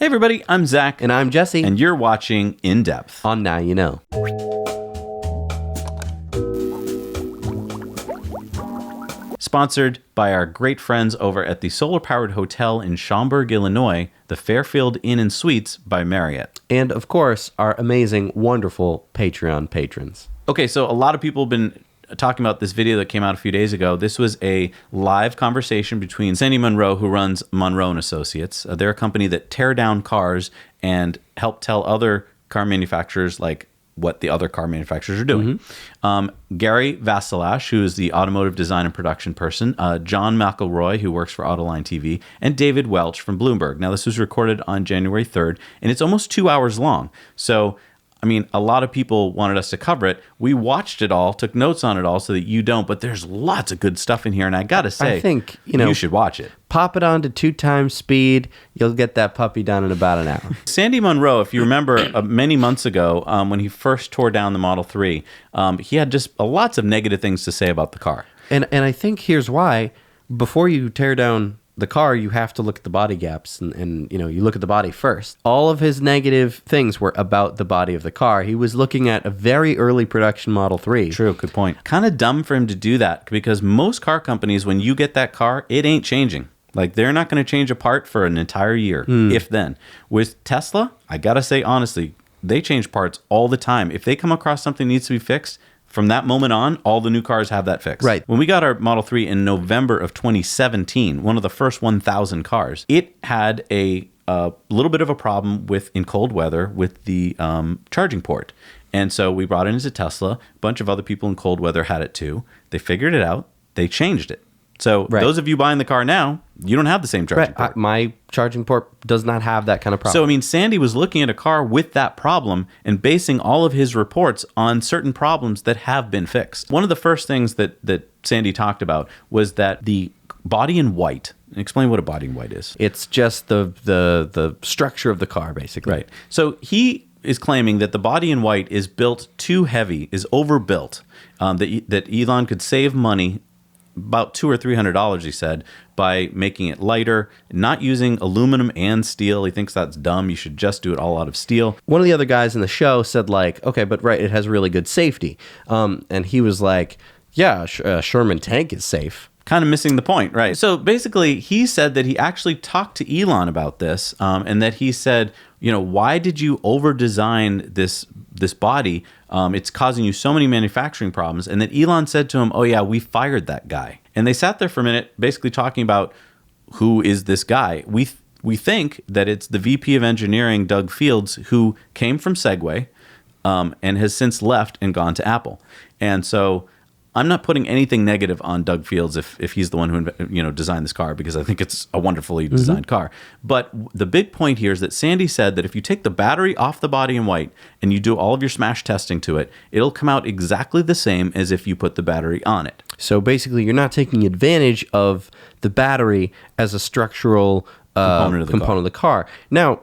Hey everybody, I'm Zach. And I'm Jesse. And you're watching In Depth. On Now You Know. Sponsored by our great friends over at the solar-powered hotel in Schaumburg, Illinois, the Fairfield Inn and Suites by Marriott. And, of course, our amazing, wonderful Patreon patrons. Okay, so a lot of people have been talking about this video that came out a few days ago. This was a live conversation between Sandy Munro, who runs Monroe and Associates. They're a company that tear down cars and help tell other car manufacturers like what the other car manufacturers are doing. Gary Vasilash, who is the automotive design and production person, John McElroy, who works for Autoline TV, and David Welch from Bloomberg. Now, this was recorded on January 3rd, and it's almost 2 hours long. So, I mean, a lot of people wanted us to cover it. We watched it all, took notes on it all so that you don't, but there's lots of good stuff in here, and I gotta say, I think, you should watch it. Pop it on to 2 times speed. You'll get that puppy done in about an hour. Sandy Munro, if you remember many months ago, when he first tore down the Model 3, he had just lots of negative things to say about the car. And I think here's why. Before you tear down the car, you have to look at the body gaps and you look at the body first. All of his negative things were about the body of the car. He was looking at a very early production Model 3. True, good point. Kind of dumb for him to do that because most car companies, when you get that car, it ain't changing. Like, they're not going to change a part for an entire year, if then. With Tesla, I got to say, honestly, they change parts all the time. If they come across something that needs to be fixed, from that moment on, all the new cars have that fixed. Right. When we got our Model 3 in November of 2017, one of the first 1,000 cars, it had a little bit of a problem in cold weather with the charging port. And so we brought it into Tesla. A bunch of other people in cold weather had it too. They figured it out. They changed it. So those of you buying the car now, you don't have the same charging port. My charging port does not have that kind of problem. So, I mean, Sandy was looking at a car with that problem and basing all of his reports on certain problems that have been fixed. One of the first things that Sandy talked about was that the body in white. Explain what a body in white is. It's just the structure of the car, basically. Right. So he is claiming that the body in white is built too heavy, is overbuilt, that Elon could save money, about $200 or $300, he said, by making it lighter, not using aluminum and steel. He thinks that's dumb. You should just do it all out of steel. One of the other guys in the show said, like, okay, but it has really good safety. And he was like, yeah, Sherman tank is safe. Kind of missing the point, right? So basically, he said that he actually talked to Elon about this, and that he said, why did you over-design this body? It's causing you so many manufacturing problems. And that Elon said to him, oh yeah, we fired that guy. And they sat there for a minute basically talking about who is this guy. We think that it's the VP of Engineering, Doug Fields, who came from Segway and has since left and gone to Apple. And so I'm not putting anything negative on Doug Fields if he's the one who designed this car, because I think it's a wonderfully designed car. But the big point here is that Sandy said that if you take the battery off the body in white and you do all of your smash testing to it, it'll come out exactly the same as if you put the battery on it. So basically, you're not taking advantage of the battery as a structural component of the car. Now,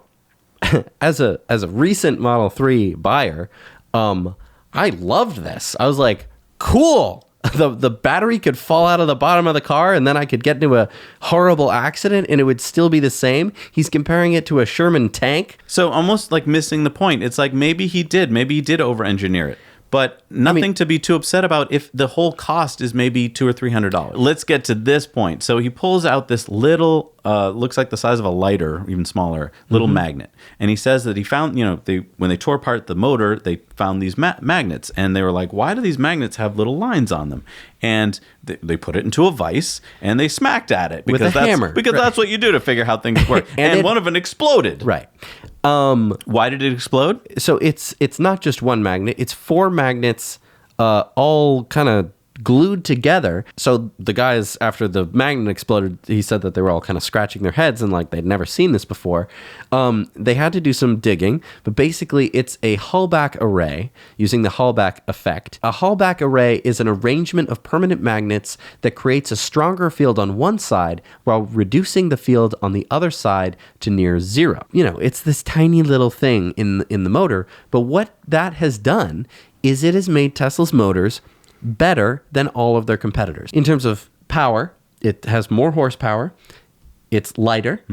as a recent Model 3 buyer, I loved this. I was like, cool. The battery could fall out of the bottom of the car and then I could get into a horrible accident and it would still be the same. He's comparing it to a Sherman tank. So almost like missing the point. It's like maybe he did over-engineer it. But nothing to be too upset about if the whole cost is maybe $200 or $300. Let's get to this point. So he pulls out this little, looks like the size of a lighter, even smaller, little magnet. And he says that he found, when they tore apart the motor, they found these magnets. And they were like, why do these magnets have little lines on them? And they put it into a vise and they smacked at it. With a hammer. Because that's what you do to figure how things work. and one of them exploded. Right. Why did it explode? So it's not just one magnet. It's 4 magnets all kind of glued together. So the guys, after the magnet exploded, he said that they were all kind of scratching their heads and like they'd never seen this before. They had to do some digging, but basically it's a Halbach array using the Halbach effect. A Halbach array is an arrangement of permanent magnets that creates a stronger field on one side while reducing the field on the other side to near zero. It's this tiny little thing in the motor, but what that has done is it has made Tesla's motors better than all of their competitors. In terms of power, it has more horsepower, it's lighter,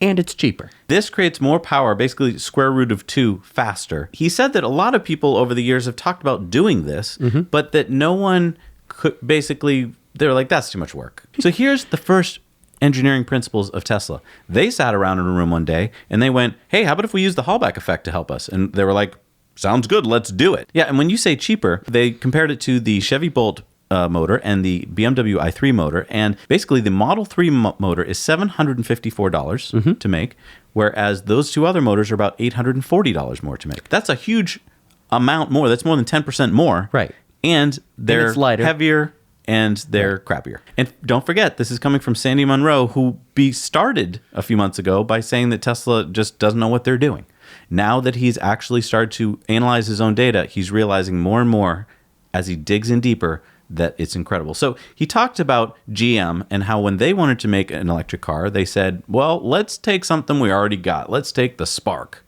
and it's cheaper. This creates more power, basically square root of 2 faster. He said that a lot of people over the years have talked about doing this, but that no one could basically, they're like, that's too much work. So here's the first engineering principles of Tesla. They sat around in a room one day and they went, hey, how about if we use the Halbach effect to help us? And they were like, sounds good, let's do it. Yeah, and when you say cheaper, they compared it to the Chevy Bolt motor and the BMW i3 motor, and basically the Model 3 motor is $754 to make, whereas those two other motors are about $840 more to make. That's a huge amount more. That's more than 10% more. Right. And they're it's lighter. heavier and they're crappier. And don't forget, this is coming from Sandy Munro, who started a few months ago by saying that Tesla just doesn't know what they're doing. Now that he's actually started to analyze his own data, he's realizing more and more as he digs in deeper that it's incredible. So he talked about GM and how when they wanted to make an electric car, they said, well, let's take something we already got. Let's take the Spark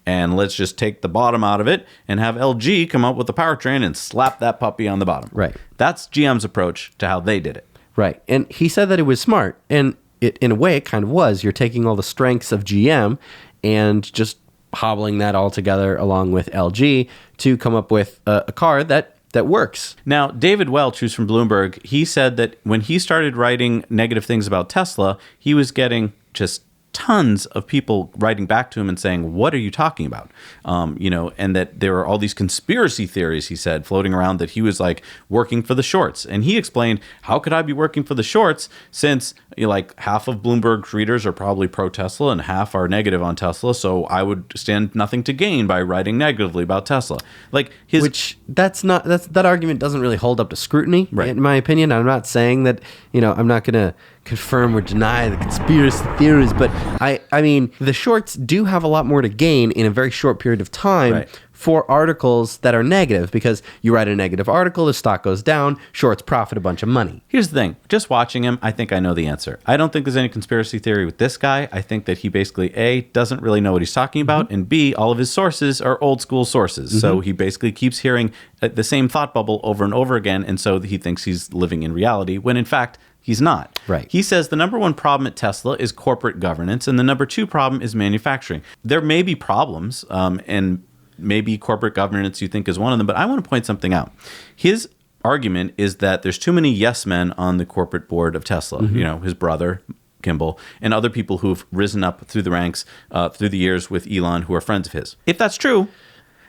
and let's just take the bottom out of it and have LG come up with the powertrain and slap that puppy on the bottom. Right. That's GM's approach to how they did it. Right. And he said that it was smart. And it, in a way, it kind of was. You're taking all the strengths of GM and just hobbling that all together along with LG to come up with a car that works. Now, David Welch, who's from Bloomberg, he said that when he started writing negative things about Tesla, he was getting just tons of people writing back to him and saying, what are you talking about? And that there were all these conspiracy theories, he said, floating around that he was like working for the shorts. And he explained, how could I be working for the shorts since half of Bloomberg's readers are probably pro-Tesla and half are negative on Tesla. So I would stand nothing to gain by writing negatively about Tesla. That argument doesn't really hold up to scrutiny, right, in my opinion. I'm not saying that, I'm not going to confirm or deny the conspiracy theories, but I mean, the shorts do have a lot more to gain in a very short period of time, right, for articles that are negative, because you write a negative article, the stock goes down, shorts profit a bunch of money. Here's the thing. Just watching him, I think I know the answer. I don't think there's any conspiracy theory with this guy. I think that he basically, A, doesn't really know what he's talking about, and B, all of his sources are old school sources. So he basically keeps hearing the same thought bubble over and over again, and so he thinks he's living in reality, when in fact, he's not. Right. He says the number one problem at Tesla is corporate governance, and the number two problem is manufacturing. There may be problems, and maybe corporate governance you think is one of them, but I want to point something out. His argument is that there's too many yes men on the corporate board of Tesla. His brother, Kimball, and other people who've risen up through the ranks through the years with Elon who are friends of his. If that's true,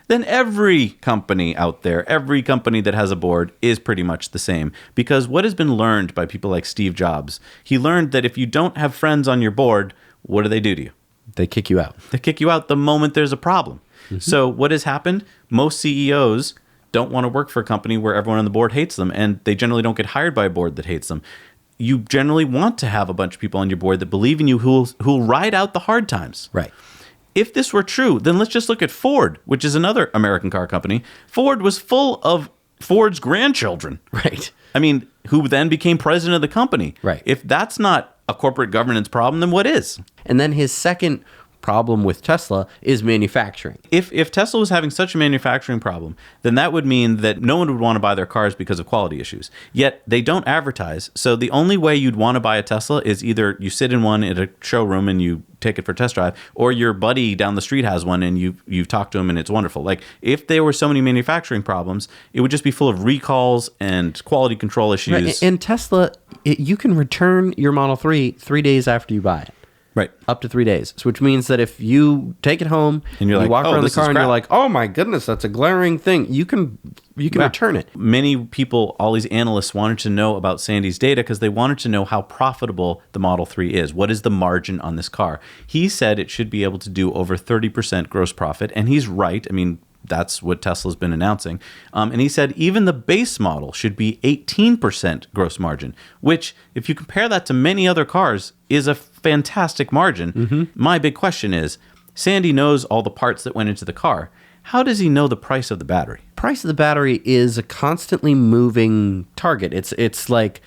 then every company out there, every company that has a board is pretty much the same. Because what has been learned by people like Steve Jobs, he learned that if you don't have friends on your board, what do they do to you? They kick you out. They kick you out the moment there's a problem. So what has happened? Most CEOs don't want to work for a company where everyone on the board hates them, and they generally don't get hired by a board that hates them. You generally want to have a bunch of people on your board that believe in you who'll ride out the hard times. Right. If this were true, then let's just look at Ford, which is another American car company. Ford was full of Ford's grandchildren. Right. I mean, who then became president of the company. Right. If that's not a corporate governance problem, then what is? And then his second problem with Tesla is manufacturing. If Tesla was having such a manufacturing problem, then that would mean that no one would want to buy their cars because of quality issues. Yet they don't advertise. So the only way you'd want to buy a Tesla is either you sit in one at a showroom and you take it for a test drive, or your buddy down the street has one and you talk to him and it's wonderful. Like, if there were so many manufacturing problems, it would just be full of recalls and quality control issues. Right. And Tesla, you can return your Model 3 3 days after you buy it. Right. Up to 3 days. So which means that if you take it home and you walk around the car and you're like, oh my goodness, that's a glaring thing, you can return it. Many people, all these analysts, wanted to know about Sandy's data because they wanted to know how profitable the Model 3 is. What is the margin on this car? He said it should be able to do over 30% gross profit, and he's right. I mean, that's what Tesla's been announcing. And he said even the base model should be 18% gross margin, which, if you compare that to many other cars, is a fantastic margin. My big question is, Sandy knows all the parts that went into the car. How does he know the price of the battery? Price of the battery is a constantly moving target. It's like,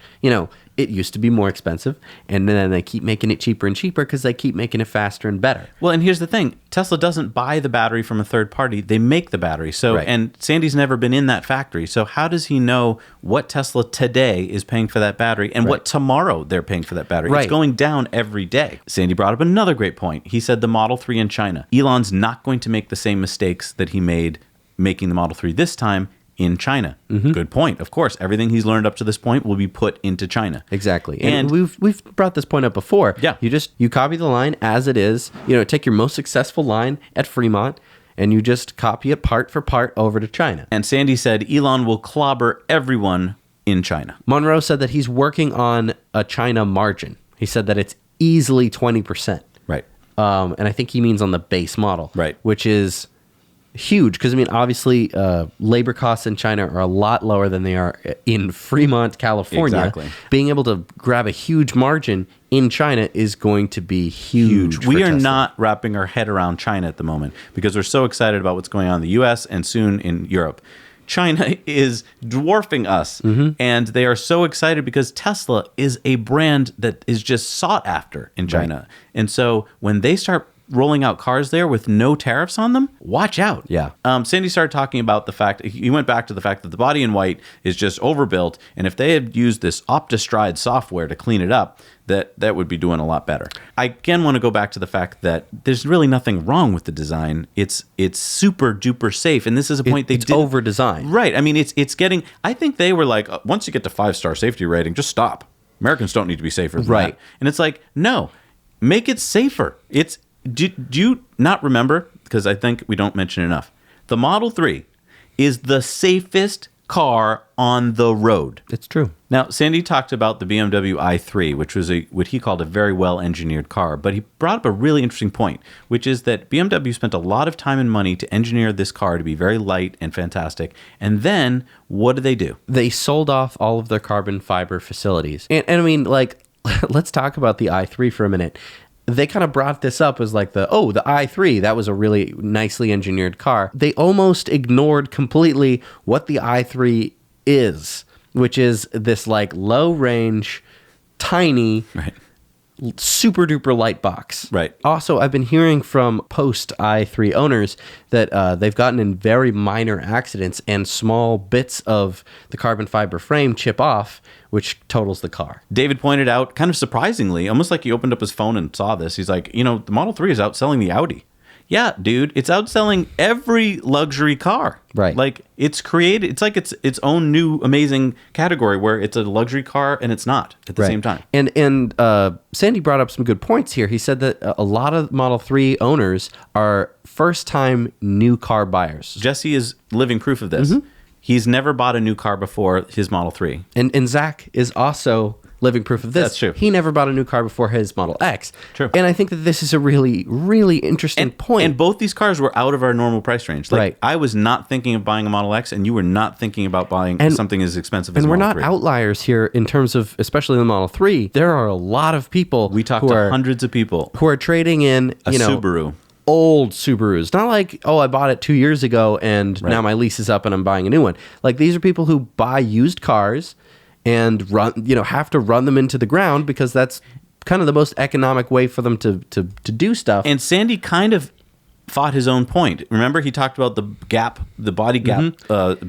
it used to be more expensive, and then they keep making it cheaper and cheaper because they keep making it faster and better. Well, and here's the thing. Tesla doesn't buy the battery from a third party. They make the battery. So, Right. And Sandy's never been in that factory. So how does he know what Tesla today is paying for that battery and what tomorrow they're paying for that battery? Right. It's going down every day. Sandy brought up another great point. He said the Model 3 in China. Elon's not going to make the same mistakes that he made making the Model 3 this time in China. Good point. Of course, everything he's learned up to this point will be put into China. Exactly. And we've brought this point up before. Yeah. You copy the line as it is. Take your most successful line at Fremont and you just copy it part for part over to China. And Sandy said Elon will clobber everyone in China. Monroe said that he's working on a China margin. He said that it's easily 20%. Right. And I think he means on the base model. Right. Which is huge because, obviously, labor costs in China are a lot lower than they are in Fremont, California. Exactly. Being able to grab a huge margin in China is going to be huge. We are not wrapping our head around China at the moment because we're so excited about what's going on in the U.S. and soon in Europe. China is dwarfing us, and they are so excited because Tesla is a brand that is just sought after in China. Right. And so when they start rolling out cars there with no tariffs on them, watch out. Yeah. Sandy started talking about the fact, he went back to the fact that the body in white is just overbuilt, and if they had used this OptiStride software to clean it up, that would be doing a lot better. I again want to go back to the fact that there's really nothing wrong with the design. It's super duper safe, and this is a point it's over designed. Right. I mean, it's getting. I think they were like, once you get to 5-star safety rating, just stop. Americans don't need to be safer than that. And it's like, no, make it safer. Do you not remember? Because I think we don't mention enough. The Model 3 is the safest car on the road. It's true. Now, Sandy talked about the BMW i3, which was what he called a very well-engineered car. But he brought up a really interesting point, which is that BMW spent a lot of time and money to engineer this car to be very light and fantastic. And then, what did they do? They sold off all of their carbon fiber facilities. And I mean, let's talk about the i3 for a minute. They kind of brought this up as like the i3, that was a really nicely engineered car. They almost ignored completely what the i3 is, which is this low range, tiny, super duper light box. Right. Also, I've been hearing from post i3 owners that they've gotten in very minor accidents and small bits of the carbon fiber frame chip off, which totals the car. David pointed out, kind of surprisingly, almost like he opened up his phone and saw this. He's like, the Model 3 is outselling the Audi. Yeah, dude, it's outselling every luxury car. Right. It's created, it's like its own new amazing category where it's a luxury car and it's not at the same time. And Sandy brought up some good points here. He said that a lot of Model 3 owners are first-time new car buyers. Jesse is living proof of this. He's never bought a new car before his Model 3. And Zach is also living proof of this. That's true. He never bought a new car before his Model X. True. And I think that this is a really, really interesting point. And both these cars were out of our normal price range. I was not thinking of buying a Model X, and you were not thinking about buying something as expensive as a Model 3. And we're not outliers here in terms of, especially the Model 3. There are a lot of people. We talked to hundreds of people who are trading in a Subaru. Old Subarus. Not like, I bought it 2 years ago and now my lease is up and I'm buying a new one. These are people who buy used cars and have to run them into the ground because that's kind of the most economic way for them to do stuff. And Sandy kind of fought his own point. Remember, he talked about the body gap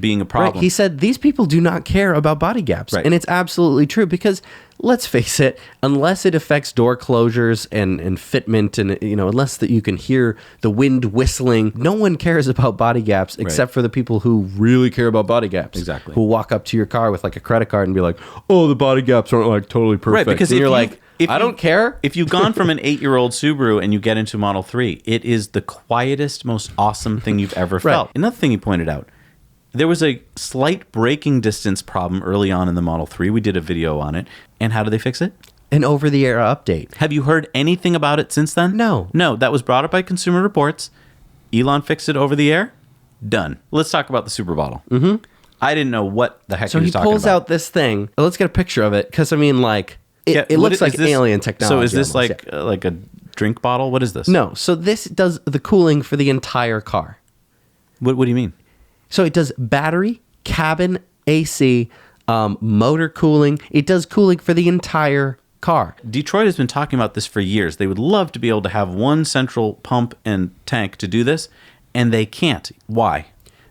being a problem. Right. He said these people do not care about body gaps. Right. And it's absolutely true because, let's face it, unless it affects door closures and fitment and, unless that you can hear the wind whistling, no one cares about body gaps except for the people who really care about body gaps. Exactly. Who walk up to your car with a credit card and be like, the body gaps aren't totally perfect. Right, because and I don't care. If you've gone from an 8-year-old Subaru and you get into Model 3, it is the quietest, most awesome thing you've ever felt. Another thing he pointed out, there was a slight braking distance problem early on in the Model 3. We did a video on it. And how did they fix it? An over-the-air update. Have you heard anything about it since then? No. No, that was brought up by Consumer Reports. Elon fixed it over the air. Done. Let's talk about the Super Bottle. I didn't know what the heck he was talking about. So he pulls out this thing. Let's get a picture of it because, it looks like alien technology. So is this almost, like a drink bottle? What is this? No. So this does the cooling for the entire car. What do you mean? So it does battery, cabin, AC, motor cooling. It does cooling for the entire car. Detroit has been talking about this for years. They would love to be able to have one central pump and tank to do this, and they can't. Why?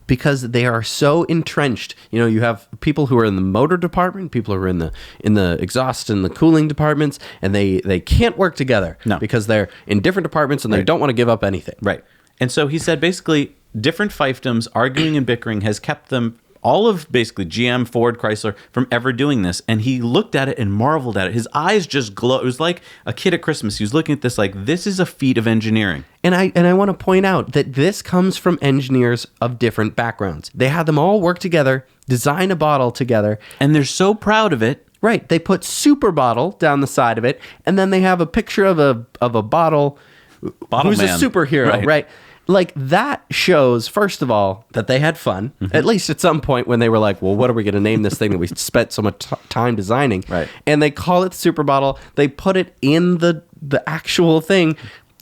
Because they are so entrenched. You have people who are in the motor department, people who are in the exhaust and the cooling departments, and they can't work together. No. Because they're in different departments and they don't want to give up anything. Right. And so he said basically different fiefdoms, arguing and bickering has kept them, all of basically GM, Ford, Chrysler, from ever doing this. And he looked at it and marveled at it. His eyes just glowed. It was like a kid at Christmas. He was looking at this like, this is a feat of engineering. And I want to point out that this comes from engineers of different backgrounds. They had them all work together, design a bottle together. And they're so proud of it. Right. They put super bottle down the side of it, and then they have a picture of a bottle who's man. a superhero, right? Like, that shows, first of all, that they had fun, at least at some point when they were like, well, what are we going to name this thing that we spent so much time designing? Right. And they call it Super Bottle. They put it in the actual thing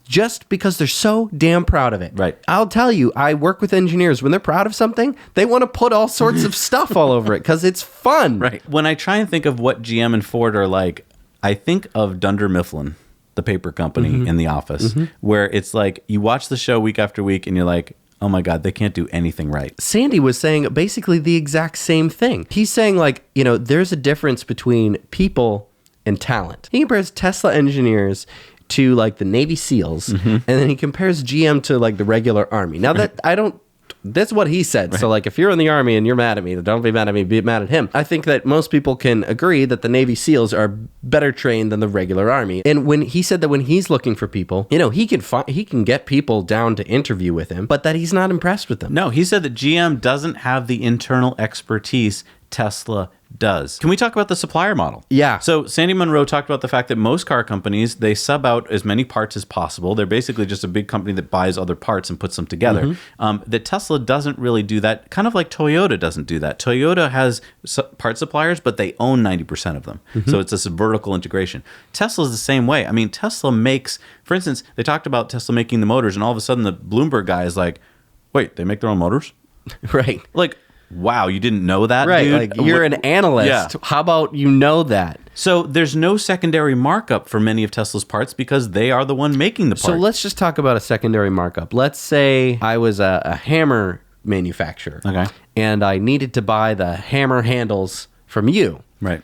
just because they're so damn proud of it. Right. I'll tell you, I work with engineers. When they're proud of something, they want to put all sorts of stuff all over it because it's fun. Right. When I try and think of what GM and Ford are like, I think of Dunder Mifflin, the paper company in The Office, where it's like you watch the show week after week and you're like, oh my God, they can't do anything right. Sandy was saying basically the exact same thing. He's saying, like, there's a difference between people and talent. He compares Tesla engineers to like the Navy SEALs, and then he compares GM to like the regular Army. Now that that's what he said. Right. So like, if you're in the Army and you're mad at me, don't be mad at me, be mad at him. I think that most people can agree that the Navy SEALs are better trained than the regular Army. And when he said that when he's looking for people, he can get people down to interview with him, but that he's not impressed with them. No, he said that GM doesn't have the internal expertise Tesla does. Can we talk about the supplier model? Yeah. So Sandy Munro talked about the fact that most car companies, they sub out as many parts as possible. They're basically just a big company that buys other parts and puts them together. That Tesla doesn't really do that, kind of like Toyota doesn't do that. Toyota has part suppliers, but they own 90% of them. So it's this vertical integration. Tesla's the same way. I mean, Tesla makes, for instance, they talked about Tesla making the motors, and all of a sudden the Bloomberg guy is like, wait, they make their own motors? Right. Like, wow, you didn't know that, right, dude? Like, you're an analyst. Yeah. How about you know that? So there's no secondary markup for many of Tesla's parts because they are the one making the part. So let's just talk about a secondary markup. Let's say I was a hammer manufacturer. Okay. And I needed to buy the hammer handles from you. Right.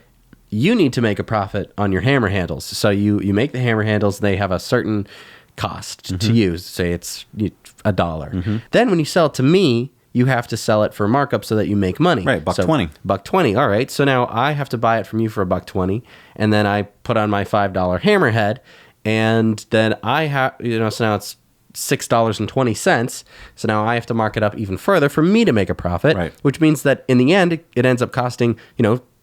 You need to make a profit on your hammer handles. So you make the hammer handles, they have a certain cost to use. Say it's $1. Then when you sell it to me, you have to sell it for markup so that you make money. Right, $1.20. $1.20. All right. So now I have to buy it from you for $1.20, and then I put on my $5 hammerhead, and then I have, so now it's $6.20. So now I have to mark it up even further for me to make a profit, right. Which means that in the end, it ends up costing,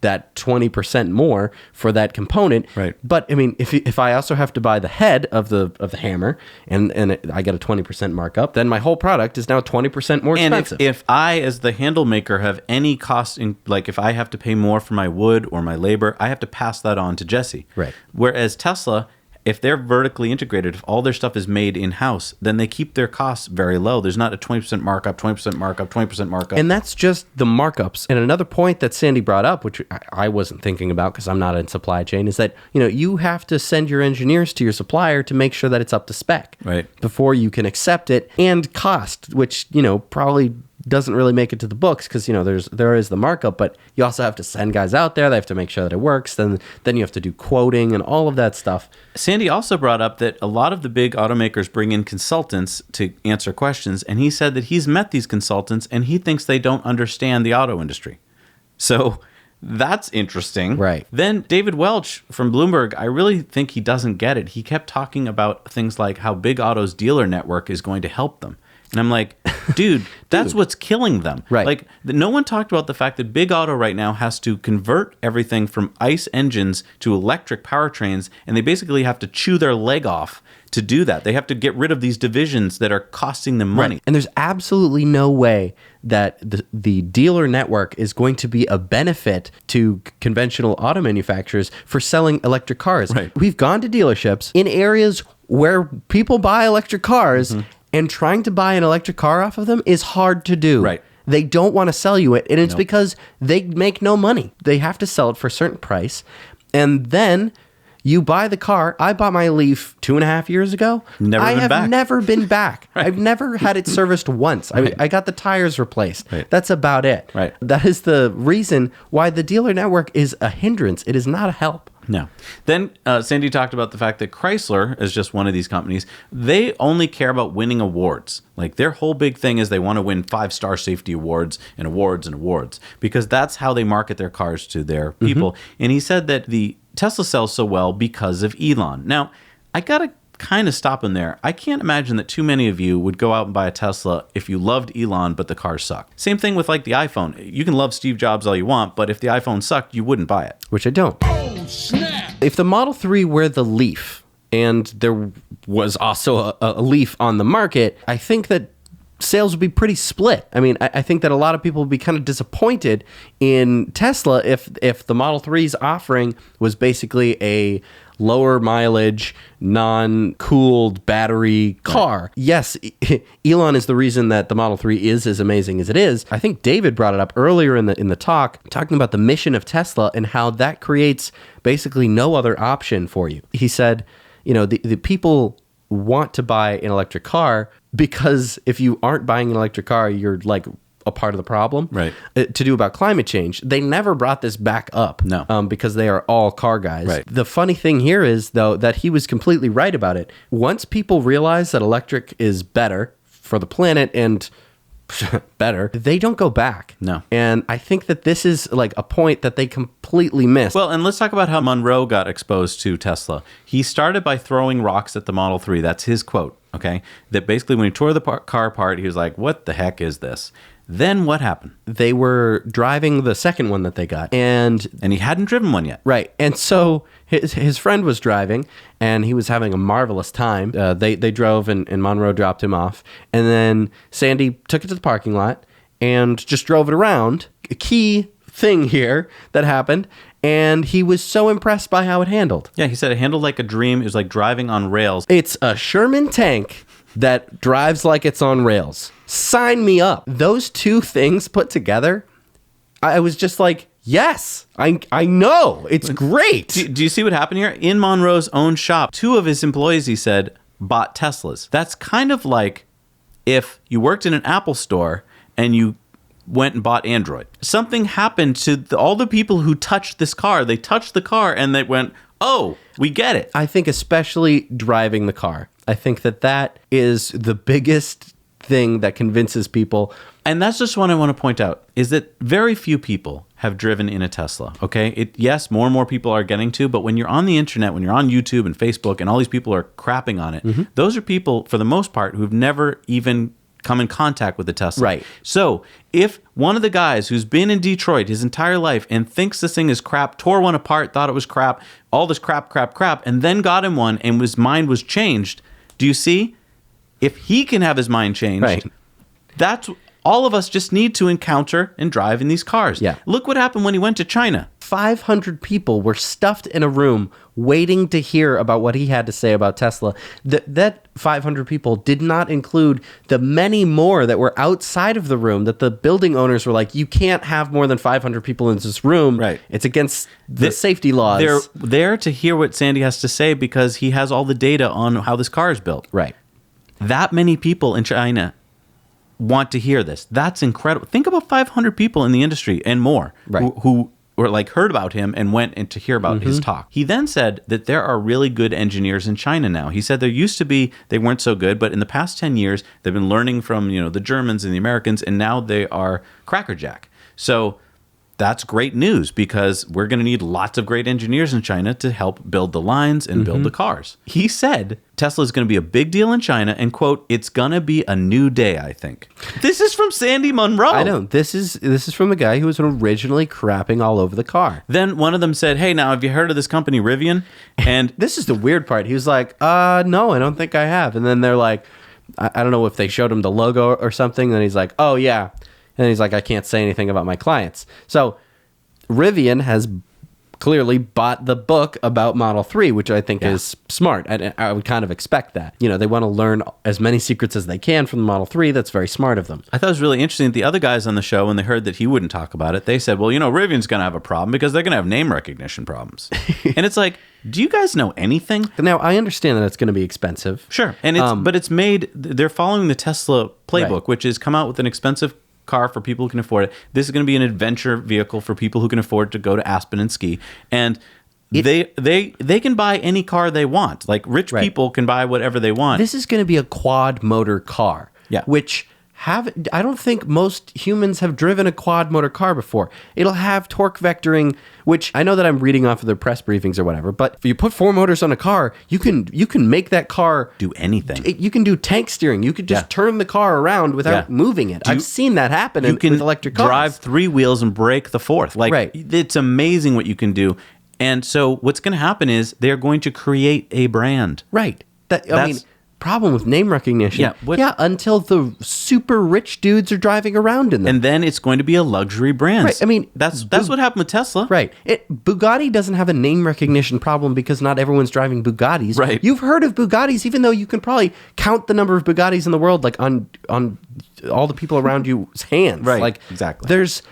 that 20% more for that component. Right. But I mean, if I also have to buy the head of the hammer and I get a 20% markup, then my whole product is now 20% more expensive. And if I, as the handle maker, have any cost in, like if I have to pay more for my wood or my labor, I have to pass that on to Jesse. Right. Whereas Tesla, if they're vertically integrated, if all their stuff is made in-house, then they keep their costs very low. There's not a 20% markup, 20% markup, 20% markup. And that's just the markups. And another point that Sandy brought up, which I wasn't thinking about because I'm not in supply chain, is that, you have to send your engineers to your supplier to make sure that it's up to spec. Right. Before you can accept it. And cost, which, probably doesn't really make it to the books because there is the markup, but you also have to send guys out there. They have to make sure that it works. Then you have to do quoting and all of that stuff. Sandy also brought up that a lot of the big automakers bring in consultants to answer questions, and he said that he's met these consultants and he thinks they don't understand the auto industry. So that's interesting. Right. Then David Welch from Bloomberg, I really think he doesn't get it. He kept talking about things like how Big Auto's dealer network is going to help them. And I'm like, dude, that's what's killing them. Right. Like, no one talked about the fact that Big Auto right now has to convert everything from ICE engines to electric powertrains, and they basically have to chew their leg off to do that. They have to get rid of these divisions that are costing them money. Right. And there's absolutely no way that the dealer network is going to be a benefit to conventional auto manufacturers for selling electric cars. Right. We've gone to dealerships in areas where people buy electric cars, and trying to buy an electric car off of them is hard to do. Right. They don't want to sell you it, and it's because they make no money. They have to sell it for a certain price, and then you buy the car. I bought my Leaf 2.5 years ago. I have never been back. Right. I've never had it serviced once. I got the tires replaced. Right. That's about it. Right. That is the reason why the dealer network is a hindrance. It is not a help. No. Then Sandy talked about the fact that Chrysler is just one of these companies. They only care about winning awards. Like their whole big thing is they want to win 5-star safety awards and awards and awards because that's how they market their cars to their people. And he said that the Tesla sells so well because of Elon. Now, I got to kind of stop in there. I can't imagine that too many of you would go out and buy a Tesla if you loved Elon, but the car sucked. Same thing with like the iPhone. You can love Steve Jobs all you want, but if the iPhone sucked, you wouldn't buy it. Which I don't. Oh, snap! If the Model 3 were the Leaf, and there was also a Leaf on the market, I think that sales would be pretty split. I mean, I think that a lot of people would be kind of disappointed in Tesla if the Model 3's offering was basically a lower mileage, non-cooled battery car. Right. Yes, Elon is the reason that the Model 3 is as amazing as it is. I think David brought it up earlier in the talk, talking about the mission of Tesla and how that creates basically no other option for you. He said, the people want to buy an electric car because if you aren't buying an electric car, you're like a part of the problem. Right. To do about climate change. They never brought this back up. No. Because they are all car guys. Right. The funny thing here is, though, that he was completely right about it. Once people realize that electric is better for the planet and better, they don't go back. No. And I think that this is like a point that they completely missed. Well, and let's talk about how Monroe got exposed to Tesla. He started by throwing rocks at the Model 3. That's his quote, okay? That basically when he tore the car apart, he was like, what the heck is this? Then what happened? They were driving the second one that they got. And he hadn't driven one yet. Right. And so his friend was driving, and he was having a marvelous time. They drove, and Monroe dropped him off. And then Sandy took it to the parking lot and just drove it around. A key thing here that happened, and he was so impressed by how it handled. Yeah, he said it handled like a dream. It was like driving on rails. It's a Sherman tank that drives like it's on rails. Sign me up. Those two things put together, I was just like, yes, I know. It's great. Do you see what happened here? In Monroe's own shop, 2 of his employees, he said, bought Teslas. That's kind of like if you worked in an Apple store and you went and bought Android. Something happened to all the people who touched this car. They touched the car and they went, oh, we get it. I think especially driving the car. I think that is the biggest thing that convinces people. And that's just what I want to point out, is that very few people have driven in a Tesla, okay? Yes, more and more people are getting to, but when you're on the internet, when you're on YouTube and Facebook, and all these people are crapping on it, those are people, for the most part, who've never even come in contact with the Tesla. Right. So if one of the guys who's been in Detroit his entire life and thinks this thing is crap, tore one apart, thought it was crap, all this crap, and then got him one and his mind was changed, do you see? If he can have his mind changed, right, that's all of us just need to encounter and drive in these cars. Yeah. Look what happened when he went to China. 500 people were stuffed in a room waiting to hear about what he had to say about Tesla. That 500 people did not include the many more that were outside of the room that the building owners were like, you can't have more than 500 people in this room. Right. It's against the safety laws. They're there to hear what Sandy has to say because he has all the data on how this car is built. Right. That many people in China want to hear this. That's incredible. Think about 500 people in the industry and more, right, who were like heard about him and went in to hear about his talk. He then said that there are really good engineers in China now. He said there used to be, they weren't so good, but in the past 10 years, they've been learning from, the Germans and the Americans, and now they are crackerjack. So that's great news because we're going to need lots of great engineers in China to help build the lines and build the cars. He said Tesla is going to be a big deal in China and, quote, it's going to be a new day, I think. This is from Sandy Monroe. I know. This is from the guy who was originally crapping all over the car. Then one of them said, hey, now, have you heard of this company, Rivian? And this is the weird part. He was like, no, I don't think I have. And then they're like, I don't know if they showed him the logo or something. Then he's like, oh, yeah. And he's like, I can't say anything about my clients. So Rivian has clearly bought the book about Model 3, which I think is smart. I would kind of expect that. They want to learn as many secrets as they can from the Model 3. That's very smart of them. I thought it was really interesting that the other guys on the show, when they heard that he wouldn't talk about it, they said, well, Rivian's going to have a problem because they're going to have name recognition problems. And it's like, do you guys know anything? Now, I understand that it's going to be expensive. Sure. And but it's made, they're following the Tesla playbook, which is come out with an expensive car for people who can afford it. This is going to be an adventure vehicle for people who can afford to go to Aspen and ski. And they can buy any car they want. Like rich people can buy whatever they want. This is going to be a quad motor car, which I don't think most humans have driven a quad motor car before. It'll have torque vectoring, which I know that I'm reading off of their press briefings or whatever, but if you put 4 motors on a car, you can make that car do anything. You can do tank steering. You could just turn the car around without moving it. I've seen that happen with electric cars. You can drive 3 wheels and brake the 4th. It's amazing what you can do. And so what's going to happen is they're going to create a brand. Right. I mean, problem with name recognition. Until the super rich dudes are driving around in them. And then it's going to be a luxury brand. Right. I mean, that's what happened with Tesla. Right. Bugatti doesn't have a name recognition problem because not everyone's driving Bugattis. Right. You've heard of Bugattis, even though you can probably count the number of Bugattis in the world on all the people around you's hands. Right. Exactly. There's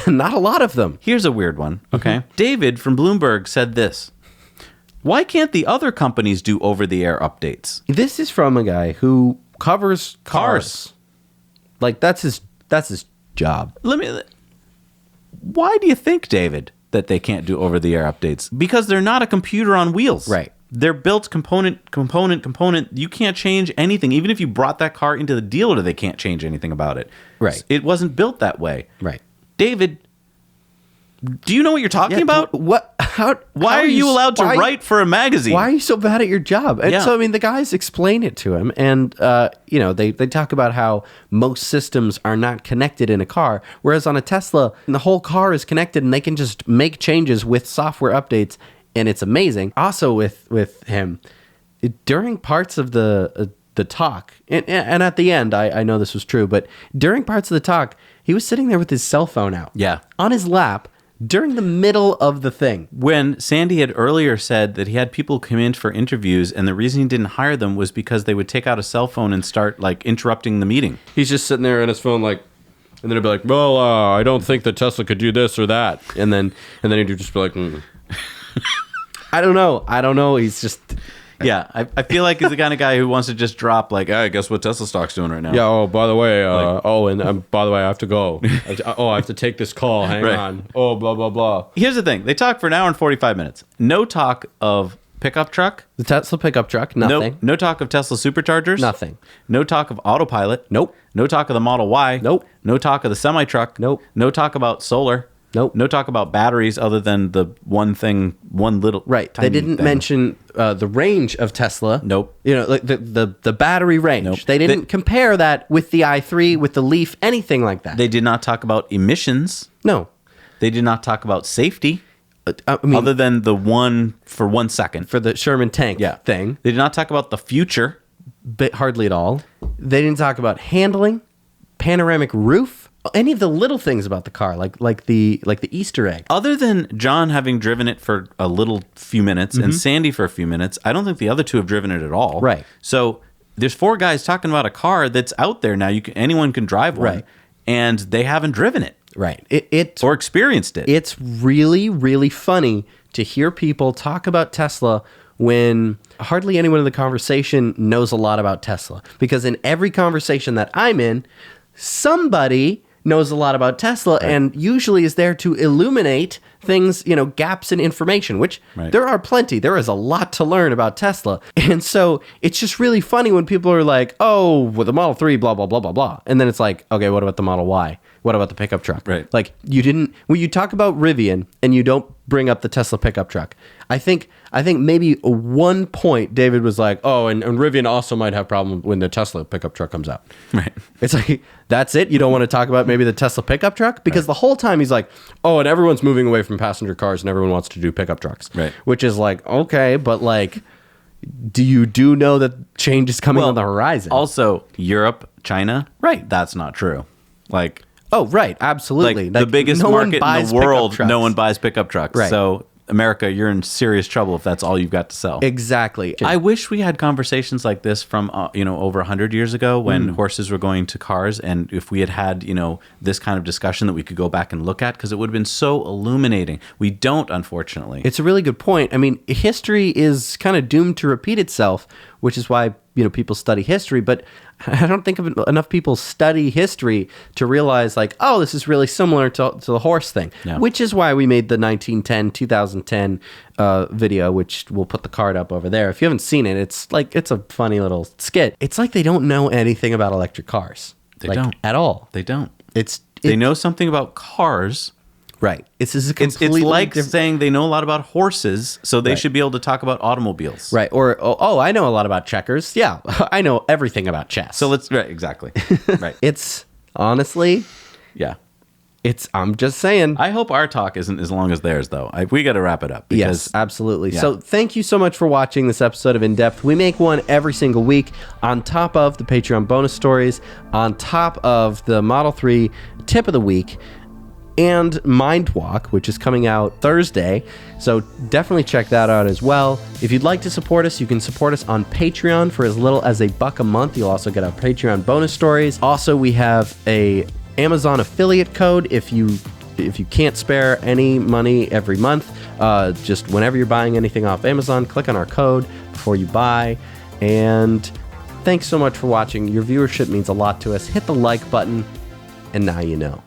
not a lot of them. Here's a weird one. Okay. David from Bloomberg said this. Why can't the other companies do over-the-air updates? This is from a guy who covers cars. Like that's his job. Why do you think, David, that they can't do over-the-air updates? Because they're not a computer on wheels. Right. They're built component. You can't change anything. Even if you brought that car into the dealer, they can't change anything about it. Right. It wasn't built that way. Right. David, do you know what you're talking about? What? Why are you allowed to write for a magazine? Why are you so bad at your job? And so, I mean, the guys explain it to him, and they talk about how most systems are not connected in a car, whereas on a Tesla, the whole car is connected, and they can just make changes with software updates, and it's amazing. Also, with him, during parts of the talk, and at the end, I know this was true, but during parts of the talk, he was sitting there with his cell phone out, on his lap. During the middle of the thing. When Sandy had earlier said that he had people come in for interviews and the reason he didn't hire them was because they would take out a cell phone and start interrupting the meeting. He's just sitting there on his phone and then he'd be like, well, I don't think that Tesla could do this or that. And then he'd just be like, I don't know. He's just... Yeah, I feel like he's the kind of guy who wants to just drop I guess what Tesla stock's doing right now. Yeah, oh, by the way, by the way, I have to go. I have to take this call. Hang on. Oh, blah, blah, blah. Here's the thing. They talk for an hour and 45 minutes. No talk of pickup truck. The Tesla pickup truck, nothing. No talk of Tesla superchargers. Nothing. No talk of autopilot. Nope. No talk of the Model Y. Nope. No talk of the semi-truck. Nope. No talk about solar. Nope. No talk about batteries other than the one little right. They didn't mention the range of Tesla. Nope. The battery range. Nope. They didn't compare that with the i3, with the Leaf, anything like that. They did not talk about emissions. No. They did not talk about safety. Other than the one for 1 second. For the Sherman tank thing. They did not talk about the future. But hardly at all. They didn't talk about handling, panoramic roof. Any of the little things about the car, like the Easter egg. Other than John having driven it for a few minutes and Sandy for a few minutes, I don't think the other two have driven it at all. Right. So there's 4 guys talking about a car that's out there now. Anyone can drive one, right. And they haven't driven it. Right. It or experienced it. It's really, really funny to hear people talk about Tesla when hardly anyone in the conversation knows a lot about Tesla. Because in every conversation that I'm in, somebody knows a lot about Tesla and usually is there to illuminate things, gaps in information, which there are plenty. There is a lot to learn about Tesla. And so it's just really funny when people are like, oh, with the Model 3, blah, blah, blah, blah, blah. And then it's like, okay, what about the Model Y? What about the pickup truck? Right. Like when you talk about Rivian and you don't bring up the Tesla pickup truck, I think maybe at one point David was like, oh, and Rivian also might have problem when the Tesla pickup truck comes out. Right. It's like, that's it? You don't want to talk about maybe the Tesla pickup truck? Because the whole time he's like, oh, and everyone's moving away from passenger cars and everyone wants to do pickup trucks. Right. Which is like, okay, but do you know that change is coming on the horizon? Also, Europe, China. Right. That's not true. Oh, right. Absolutely. The biggest market in the world, no one buys pickup trucks. Right. So America, you're in serious trouble if that's all you've got to sell. Exactly. I wish we had conversations like this from over 100 years ago when horses were going to cars, and if we had this kind of discussion that we could go back and look at, because it would have been so illuminating. We don't, unfortunately. It's a really good point. I mean, history is kind of doomed to repeat itself, which is why people study history, but I don't think enough people study history to realize like, oh, this is really similar to the horse thing, which is why we made the 2010 video, which we'll put the card up over there. If you haven't seen it, it's a funny little skit. It's like they don't know anything about electric cars. They don't. At all. They don't. They know something about cars. Right. It's like saying they know a lot about horses, so they should be able to talk about automobiles. Right. Or, oh, I know a lot about checkers. Yeah, I know everything about chess. So exactly. Right. It's honestly, yeah. I'm just saying. I hope our talk isn't as long as theirs, though. We got to wrap it up. Yes, absolutely. Yeah. So thank you so much for watching this episode of In Depth. We make one every single week on top of the Patreon bonus stories, on top of the Model 3 tip of the week, and Mind Walk, which is coming out Thursday. So definitely check that out as well. If you'd like to support us, you can support us on Patreon for as little as $1 a month. You'll also get our Patreon bonus stories. Also, we have a Amazon affiliate code if you can't spare any money every month. Just whenever you're buying anything off Amazon, click on our code before you buy. And thanks so much for watching. Your viewership means a lot to us. Hit the like button, and now you know.